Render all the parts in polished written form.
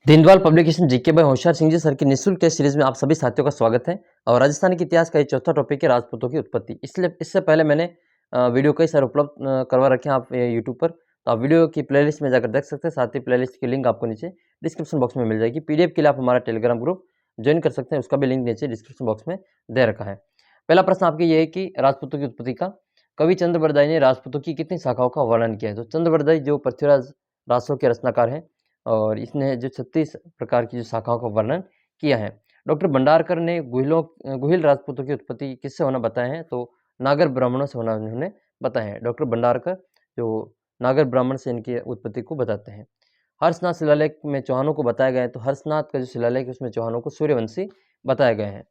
Deendayal publication GK by Hoshiyar Singh ji sir की निःशुल्क test series में आप सभी साथियों का स्वागत है। और राजस्थान के इतिहास का ये चौथा टॉपिक है राजपूतों की उत्पत्ति। इसलिए इससे पहले मैंने वीडियो कई सारे उपलब्ध करवा रखे हैं आप यूट्यूब पर, तो आप वीडियो की प्लेलिस्ट में जाकर देख सकते हैं। साथ ही प्लेलिस्ट की लिंक आपको नीचे डिस्क्रिप्शन बॉक्स में मिल जाएगी। पीडीएफ के लिए आप हमारा टेलीग्राम ग्रुप ज्वाइन कर सकते हैं, उसका भी लिंक नीचे डिस्क्रिप्शन बॉक्स में दे रखा है। पहला प्रश्न आपके ये है कि राजपूतों की उत्पत्ति का कवि चंद्रबरदाई ने राजपूतों की कितनी शाखाओं का वर्णन किया है। तो चंद्रबरदाई जो पृथ्वीराज रासों के रचनाकार हैं और इसने जो 36 प्रकार की जो शाखाओं का वर्णन किया है। डॉक्टर भंडारकर ने गुहिल राजपूतों की उत्पत्ति किससे होना बताया है, तो नागर ब्राह्मणों से होना उन्होंने बताया है। डॉक्टर भंडारकर जो नागर ब्राह्मण से इनकी उत्पत्ति को बताते हैं। हर्षनाथ शिलालेख में चौहानों को बताया गया है, तो हर्षनाथ का जो शिलालेख है उसमें चौहानों को सूर्यवंशी बताया गया है।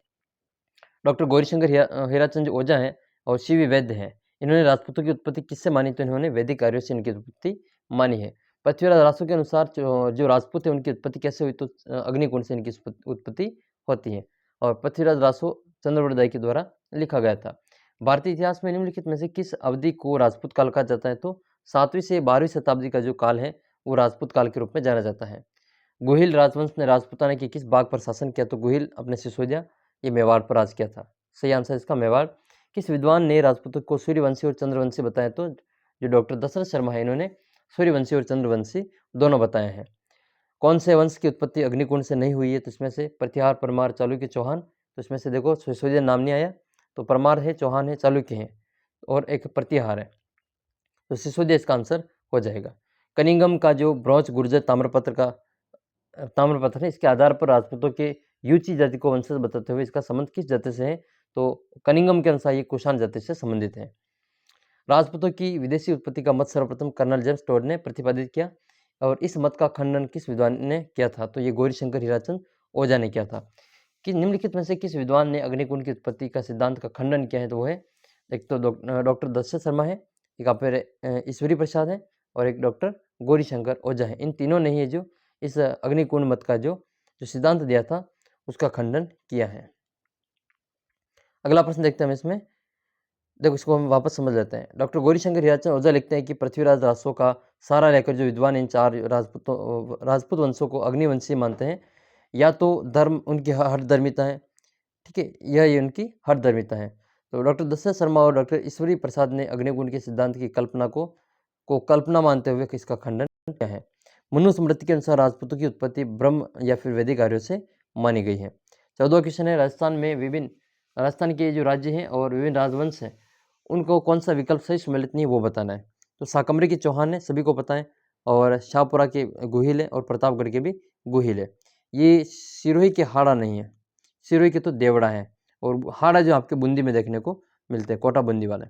डॉक्टर गौरीशंकर हीराचंद ओझा हैं और सीवी वैद्य हैं, इन्होंने राजपूतों की उत्पत्ति किससे मानी, तो इन्होंने वैदिक कार्यों से इनकी उत्पत्ति मानी है। पृथ्वीराज रासो के अनुसार जो राजपूत है उनकी उत्पत्ति कैसे हुई, तो अग्निकुंड से इनकी उत्पत्ति होती है। और पृथ्वीराज रासो चंद्रवरदाई के द्वारा लिखा गया था। भारतीय इतिहास में निम्नलिखित में से किस अवधि को राजपूत काल कहा जाता है, तो 7वीं से 12वीं शताब्दी का जो काल है वो राजपूत काल के रूप में जाना जाता है। गुहिल राजवंश ने राजपूताना के किस भाग पर शासन किया, तो गुहिल अपने सिसोदिया ये मेवाड़ पर राज किया था। सही आंसर इसका मेवाड़। किस विद्वान ने राजपूतों को सूर्यवंशी और चंद्रवंशी बताया, तो जो डॉक्टर दशरथ शर्मा है इन्होंने सूर्यवंशी और चंद्रवंशी दोनों बताए हैं। कौन से वंश की उत्पत्ति अग्निकुंड से नहीं हुई है, तो इसमें से प्रतिहार, परमार, चालुक्य, चौहान। तो इसमें से देखो सिसोदिया नाम नहीं आया, तो परमार है, चौहान है, चालुक्य है और एक प्रतिहार है, तो सिसोदिया इसका आंसर हो जाएगा। कनिंगम का जो ब्रॉन्ज गुर्जर ताम्रपत्र है, इसके आधार पर राजपूतों के यूची जाति को वंशज बताते हुए इसका संबंध किस जाति से है, तो कनिंगम के अनुसार ये कुषाण जाति से संबंधित है। राजपूतों की विदेशी उत्पत्ति का मत सर्वप्रथम कर्नल जेम्स टोड ने प्रतिपादित किया और इस मत का खंडन किस विद्वान ने किया था, तो ये गौरीशंकर हीराचंद ओझा ने किया था। कि निम्नलिखित में से किस विद्वान ने अग्निकुंड की उत्पत्ति का सिद्धांत का खंडन किया है, तो वो है एक तो डॉक्टर दशरथ शर्मा है, एक आप ईश्वरी प्रसाद है और एक डॉक्टर गौरीशंकर ओझा है। इन तीनों ने ही जो इस अग्निकुंड मत का जो सिद्धांत दिया था उसका खंडन किया है। अगला प्रश्न देखते हैं हम इसमें। देखो इसको हम वापस समझ लेते हैं। डॉक्टर गौरीशंकर हीराचंद ओझा लिखते हैं कि पृथ्वीराज रासो का सारा लेकर जो विद्वान इन चार राजपूत वंशों को अग्निवंशी मानते हैं, या तो धर्म उनकी हठधर्मिता है, ठीक है, यह उनकी हठधर्मिता है। तो डॉक्टर दशरथ शर्मा और डॉक्टर ईश्वरी प्रसाद ने अग्निकुंड के सिद्धांत की कल्पना को कल्पना मानते हुए इसका खंडन किया है। मनुस्मृति के अनुसार राजपूतों की उत्पत्ति ब्रह्म या फिर वैदिक कार्यों से मानी गई है। 14वां क्वेश्चन है, राजस्थान के जो राज्य हैं और विभिन्न राजवंश हैं उनको कौन सा विकल्प सही सम्मिलित नहीं वो बताना है। तो शाकंभरी के चौहान है, सभी को पता है, और शाहपुरा के गुहिल है और प्रतापगढ़ के भी गुहिल है। ये सिरोही के हाड़ा नहीं है, सिरोही के तो देवड़ा है, और हाड़ा जो आपके बूंदी में देखने को मिलते हैं, कोटा बूंदी वाले।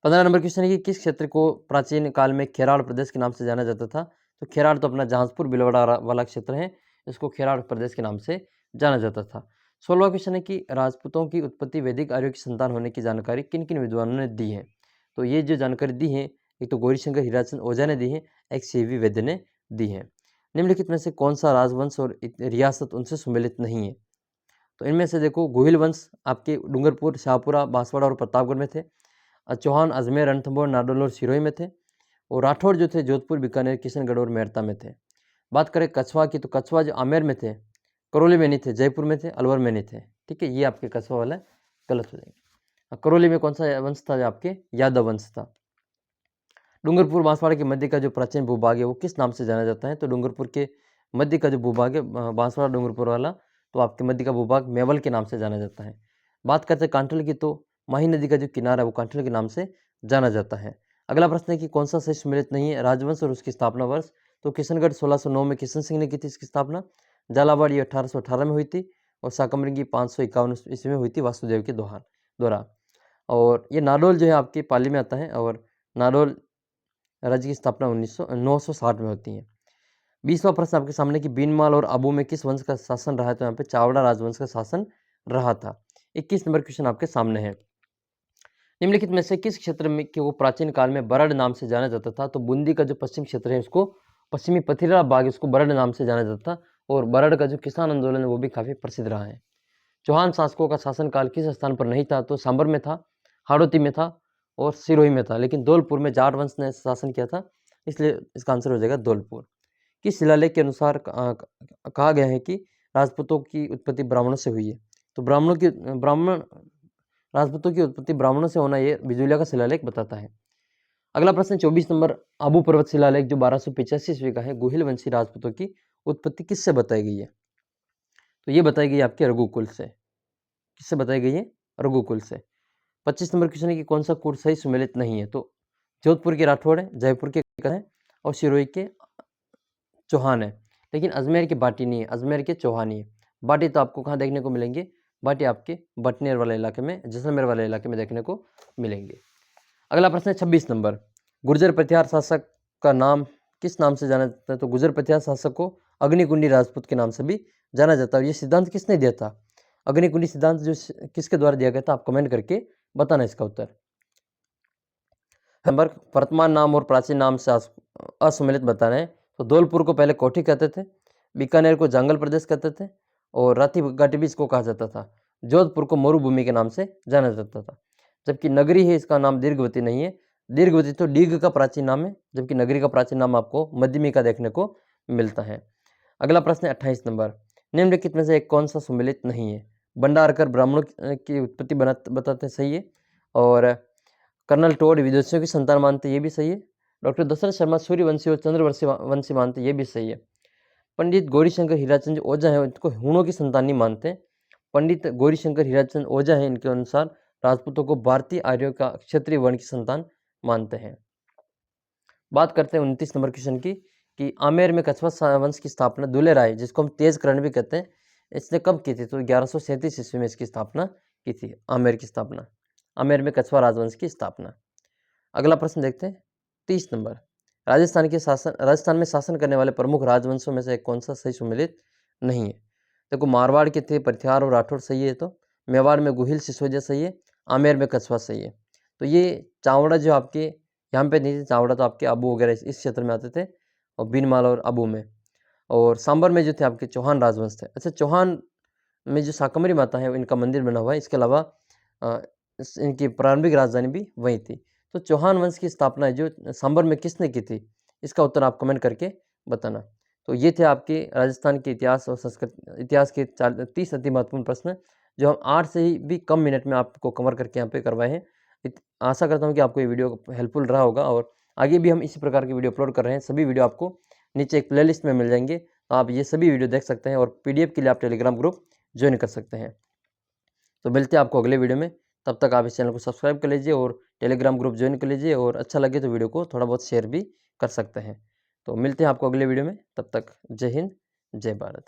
15 नंबर क्वेश्चन है कि किस क्षेत्र को प्राचीन काल में खेराड़ प्रदेश के नाम से जाना जाता था। तो खेराड़ तो अपना जहांजपुर बिलवड़ा वाला क्षेत्र है, इसको खेराड़ प्रदेश के नाम से जाना जाता था। 16वां क्वेश्चन है कि राजपूतों की उत्पत्ति वैदिक आर्यों की संतान होने की जानकारी किन किन विद्वानों ने दी है। तो ये जो जानकारी दी है, एक तो गौरीशंकर हीराचंद ओझा ने दी है, एक सीवी वैद्य ने दी है। निम्नलिखित में से कौन सा राजवंश और रियासत उनसे सम्मिलित नहीं है। तो इनमें से देखो गोहिल वंश आपके डूंगरपुर, शाहपुरा, बांसवाड़ा और प्रतापगढ़ में थे। चौहान अजमेर, रणथंभौर, नाडोल और सिरोही में थे। और राठौड़ जो थे जोधपुर, बीकानेर, किशनगढ़ और मेरता में थे। बात करें कछवा की, तो कछवा जो आमेर में थे, करौली में नहीं थे, जयपुर में थे, अलवर में नहीं थे, ठीक है, ये आपके कछवा वाला गलत हो जाएंगे। करौली में कौन सा वंश था, आपके यादव वंश था। डूंगरपुर बांसवाड़ा के मध्य का जो प्राचीन भूभाग है वो किस नाम से जाना जाता है। तो डूंगरपुर के मध्य का जो भूभाग है बांसवाड़ा डूंगरपुर वाला, तो आपके मध्य का भूभाग मेवल के नाम से जाना जाता है। बात करते हैं कांठल की, तो माही नदी का जो किनारा है वो कांठल के नाम से जाना जाता है। अगला प्रश्न है कि कौन सा सही सम्मिलित नहीं है, राजवंश और उसकी स्थापना वर्ष। तो किशनगढ़ 1609 में किशन सिंह ने की थी इसकी स्थापना। झालावाड़ ये 1818 में हुई थी, और शाकंभरी 551 ईस्वी में हुई थी वासुदेव के द्वारा। और ये नाडोल जो है आपके पाली में आता है, और नाडोल राज्य की स्थापना 960 में होती है। 20वां प्रश्न आपके सामने कि बीनमाल और आबू में किस वंश का शासन रहा है। तो यहाँ पे चावड़ा राजवंश का शासन रहा था। 21 नंबर क्वेश्चन आपके सामने है। निम्नलिखित में से किस क्षेत्र में कि वो प्राचीन काल में बरड़ नाम से जाना जाता था। तो बूंदी का जो पश्चिम क्षेत्र है उसको पश्चिमी पथरीला बाग, उसको बरड़ नाम से जाना जाता था। और बरड़ का जो किसान आंदोलन है वो भी काफी प्रसिद्ध रहा है। चौहान शासकों का शासनकाल किस स्थान पर नहीं था। तो सांबर में था, हाड़ौती में था और सिरोही में था, लेकिन धौलपुर में जाट वंश ने शासन किया था, इसलिए इसका आंसर हो जाएगा धौलपुर। किस शिलालेख के अनुसार कहा गया है कि राजपूतों की उत्पत्ति ब्राह्मणों से हुई है? तो राजपूतों की उत्पत्ति ब्राह्मणों से होना ये बिजुलिया का शिलालेख बताता है। अगला प्रश्न 24 नंबर, आबू पर्वत शिलालेख जो 1285 ईस्वी का है, गोहिल वंशी राजपूतों की उत्पत्ति किससे बताई गई है? तो ये बताई गई आपके रघुकुल से। किससे बताई गई है? रघुकुल से। 25 नंबर क्वेश्चन है कि कौन सा कुल सही सुमेलित नहीं है? तो जोधपुर के राठौड़ है, जयपुर के है और सिरोही के चौहान है, लेकिन अजमेर के बाटी नहीं है, अजमेर के चौहान ही है। बाटी तो आपको कहाँ देखने को मिलेंगे? बाटी आपके बटनेर वाले इलाके में, जैसलमेर वाले इलाके में देखने को मिलेंगे। अगला प्रश्न है 26 नंबर, गुर्जर प्रतिहार शासक का नाम किस नाम से जाना जाता है? तो गुर्जर प्रतिहार शासक को अग्निकुंडी राजपूत के नाम से भी जाना जाता है। ये सिद्धांत किसने दिया था? अग्निकुंडी सिद्धांत जो किसके द्वारा दिया गया था? आप कमेंट करके बताना इसका उत्तर। नंबर, वर्तमान नाम और प्राचीन नाम से असम्मिलित बताना है। तो धौलपुर को पहले कोठी कहते थे, बीकानेर को जंगल प्रदेश कहते थे और राती घाटी भी इसको कहा जाता था। जोधपुर को मरुभूमि के नाम से जाना जाता था। जबकि नगरी है, इसका नाम दीर्घवती नहीं है। दीर्घवती तो डीग का प्राचीन नाम है, जबकि नगरी का प्राचीन नाम आपको मध्यमी का देखने को मिलता है। अगला प्रश्न है 28 नंबर, निम्नलिखित में से एक कौन सा सुमेलित नहीं है? भंडारकर ब्राह्मणों की उत्पत्ति बताते सही है, और कर्नल टोड विदेशियों की संतान मानते, ये भी सही है। डॉक्टर दशरथ शर्मा सूर्यवंशी और चंद्रवंशी मानते, ये भी सही है। पंडित गौरीशंकर हीराचंद ओझा है, इनको हूणों की संतान नहीं मानते। पंडित गौरीशंकर हीराचंद ओझा है, इनके अनुसार राजपूतों को भारतीय आर्यों का क्षत्रिय वर्ण की संतान मानते हैं। बात करते हैं 29 नंबर क्वेश्चन की कि आमेर में कछवा वंश की स्थापना दुले राय, जिसको हम तेज करण भी कहते हैं, इसने कब की थी? तो 1137 ईस्वी में इसकी स्थापना की थी, आमेर की स्थापना, आमेर में कछवा राजवंश की स्थापना। अगला प्रश्न देखते हैं 30 नंबर, राजस्थान में शासन करने वाले प्रमुख राजवंशों में से कौन सा सही सुमेलित नहीं है? देखो, मारवाड़ के थे प्रतिहार और राठौर सही है, तो मेवाड़ में गुहिल सिसोदिया सही है, आमेर में कछवा सही है। तो ये चावड़ा जो आपके यहाँ पे नहीं थे, चावड़ा तो आपके अबू वगैरह इस क्षेत्र में आते थे, और बीनमाल और अबू में, और सांबर में जो थे आपके चौहान राजवंश थे। अच्छा, चौहान में जो शाकंभरी माता है, इनका मंदिर बना हुआ है। इसके अलावा इनकी प्रारंभिक राजधानी भी वहीं थी। तो चौहान वंश की स्थापना जो सांबर में किसने की थी? इसका उत्तर आप कमेंट करके बताना। तो ये थे आपके राजस्थान के इतिहास और संस्कृति इतिहास के 30 अति महत्वपूर्ण प्रश्न, जो हम 8 से ही भी कम मिनट में आपको कवर करके यहाँ पे करवाए हैं। आशा करता हूँ कि आपको ये वीडियो हेल्पफुल रहा होगा, और आगे भी हम इसी प्रकार की वीडियो अपलोड कर रहे हैं। सभी वीडियो आपको नीचे एक प्लेलिस्ट में मिल जाएंगे, तो आप ये सभी वीडियो देख सकते हैं, और PDF के लिए आप टेलीग्राम ग्रुप ज्वाइन कर सकते हैं। तो मिलते हैं आपको अगले वीडियो में। तब तक आप इस चैनल को सब्सक्राइब कर लीजिए और टेलीग्राम ग्रुप ज्वाइन कर लीजिए, और अच्छा लगे तो वीडियो को थोड़ा बहुत शेयर भी कर सकते हैं। तो मिलते हैं आपको अगले वीडियो में, तब तक जय हिंद, जय भारत।